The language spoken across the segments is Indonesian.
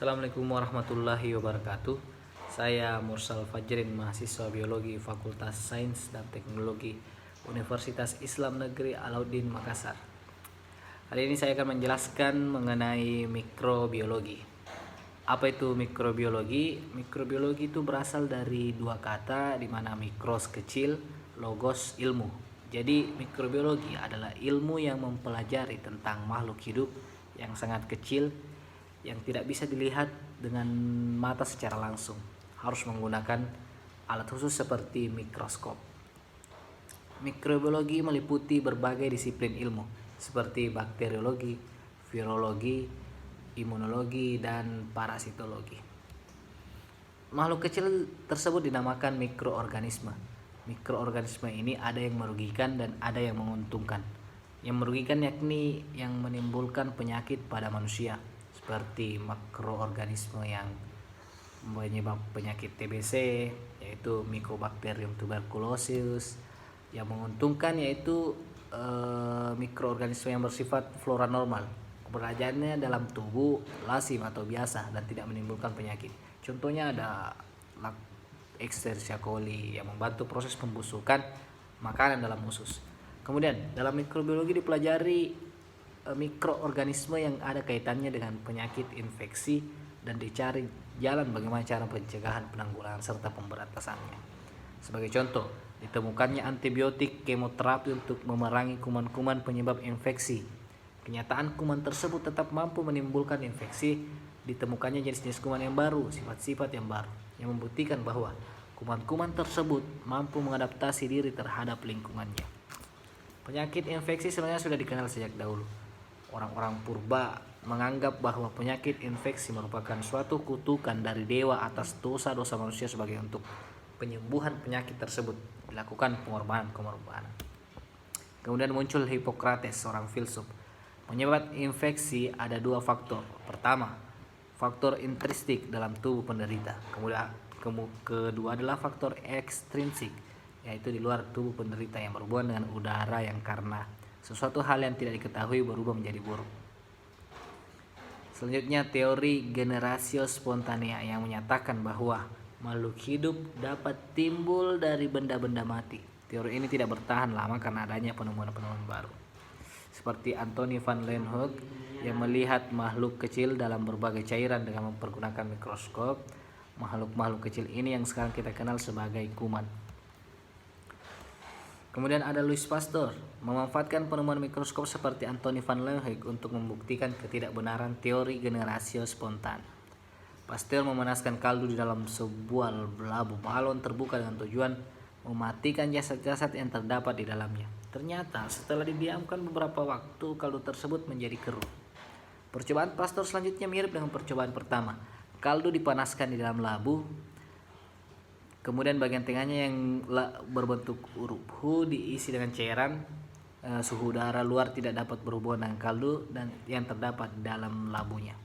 Assalamualaikum warahmatullahi wabarakatuh. Saya Mursal Fajrin, mahasiswa biologi Fakultas Sains dan Teknologi Universitas Islam Negeri Alauddin Makassar. Hari ini saya akan menjelaskan mengenai mikrobiologi. Apa itu mikrobiologi? Mikrobiologi itu berasal dari dua kata, di mana mikros kecil, logos ilmu. Jadi mikrobiologi adalah ilmu yang mempelajari tentang makhluk hidup yang sangat kecil, yang tidak bisa dilihat dengan mata secara langsung, harus menggunakan alat khusus seperti mikroskop. Mikrobiologi meliputi berbagai disiplin ilmu seperti bakteriologi, virologi, imunologi, dan parasitologi. Makhluk kecil tersebut dinamakan mikroorganisme. Mikroorganisme ini ada yang merugikan dan ada yang menguntungkan. Yang merugikan yakni yang menimbulkan penyakit pada manusia, seperti mikroorganisme yang menyebab penyakit TBC, yaitu Mycobacterium tuberculosis. Yang menguntungkan yaitu mikroorganisme yang bersifat flora normal, keberadaannya dalam tubuh lazim atau biasa dan tidak menimbulkan penyakit. Contohnya ada Escherichia coli yang membantu proses pembusukan makanan dalam usus. Kemudian dalam mikrobiologi dipelajari mikroorganisme yang ada kaitannya dengan penyakit infeksi dan dicari jalan bagaimana cara pencegahan, penanggulangan, serta pemberantasannya. Sebagai contoh, ditemukannya antibiotik kemoterapi untuk memerangi kuman-kuman penyebab infeksi. Kenyataan kuman tersebut tetap mampu menimbulkan infeksi. Ditemukannya jenis-jenis kuman yang baru, sifat-sifat yang baru, yang membuktikan bahwa kuman-kuman tersebut mampu mengadaptasi diri terhadap lingkungannya. Penyakit infeksi sebenarnya sudah dikenal sejak dahulu. Orang-orang purba menganggap bahwa penyakit infeksi merupakan suatu kutukan dari dewa atas dosa-dosa manusia. Sebagai untuk penyembuhan penyakit tersebut dilakukan pengorbanan. Kemudian muncul Hippocrates, seorang filsuf. Penyebab infeksi ada dua faktor. Pertama, faktor intrinsik dalam tubuh penderita. Kemudian kedua adalah faktor ekstrinsik, yaitu di luar tubuh penderita, yang berhubungan dengan udara yang karena sesuatu hal yang tidak diketahui berubah menjadi buruk. Selanjutnya teori generatio spontanea yang menyatakan bahwa makhluk hidup dapat timbul dari benda-benda mati. Teori ini tidak bertahan lama karena adanya penemuan-penemuan baru, seperti Anthony van Leeuwenhoek yang melihat makhluk kecil dalam berbagai cairan dengan mempergunakan mikroskop. Makhluk-makhluk kecil ini yang sekarang kita kenal sebagai kuman. Kemudian ada Louis Pasteur, memanfaatkan penemuan mikroskop seperti Anthony van Leeuwenhoek untuk membuktikan ketidakbenaran teori generatio spontan. Pasteur memanaskan kaldu di dalam sebuah labu balon terbuka dengan tujuan mematikan jasad-jasad yang terdapat di dalamnya. Ternyata setelah didiamkan beberapa waktu, kaldu tersebut menjadi keruh. Percobaan Pasteur selanjutnya mirip dengan percobaan pertama. Kaldu dipanaskan di dalam labu, kemudian bagian tengahnya yang berbentuk huruf U diisi dengan cairan. Suhu udara luar tidak dapat berhubungan dengan kaldu dan yang terdapat dalam labunya.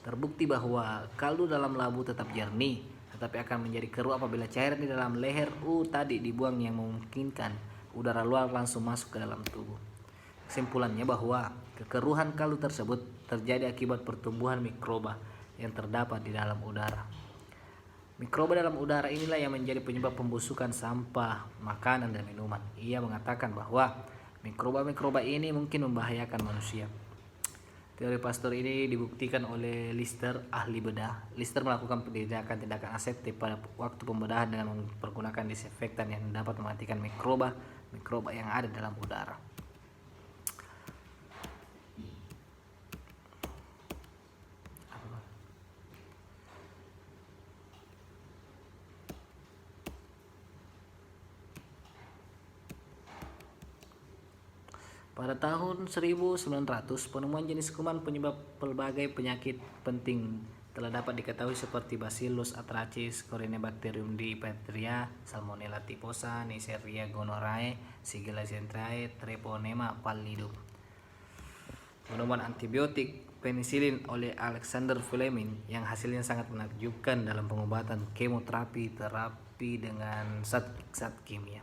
Terbukti bahwa kaldu dalam labu tetap jernih, tetapi akan menjadi keruh apabila cairan di dalam leher U tadi dibuang, yang memungkinkan udara luar langsung masuk ke dalam tubuh. Kesimpulannya bahwa kekeruhan kaldu tersebut terjadi akibat pertumbuhan mikroba yang terdapat di dalam udara. Mikroba dalam udara inilah yang menjadi penyebab pembusukan sampah, makanan, dan minuman. Ia mengatakan bahwa mikroba-mikroba ini mungkin membahayakan manusia. Teori Pasteur ini dibuktikan oleh Lister, ahli bedah. Lister melakukan tindakan aseptik pada waktu pembedahan dengan menggunakan disinfektan yang dapat mematikan mikroba yang ada dalam udara. Pada tahun 1900, penemuan jenis kuman penyebab berbagai penyakit penting telah dapat diketahui seperti Bacillus anthracis, Corynebacterium diphtheria, Salmonella typhosa, Neisseria gonorrhoeae, Shigella centrae, Treponema pallidum. Penemuan antibiotik penisilin oleh Alexander Fleming yang hasilnya sangat menakjubkan dalam pengobatan kemoterapi, terapi dengan zat kimia.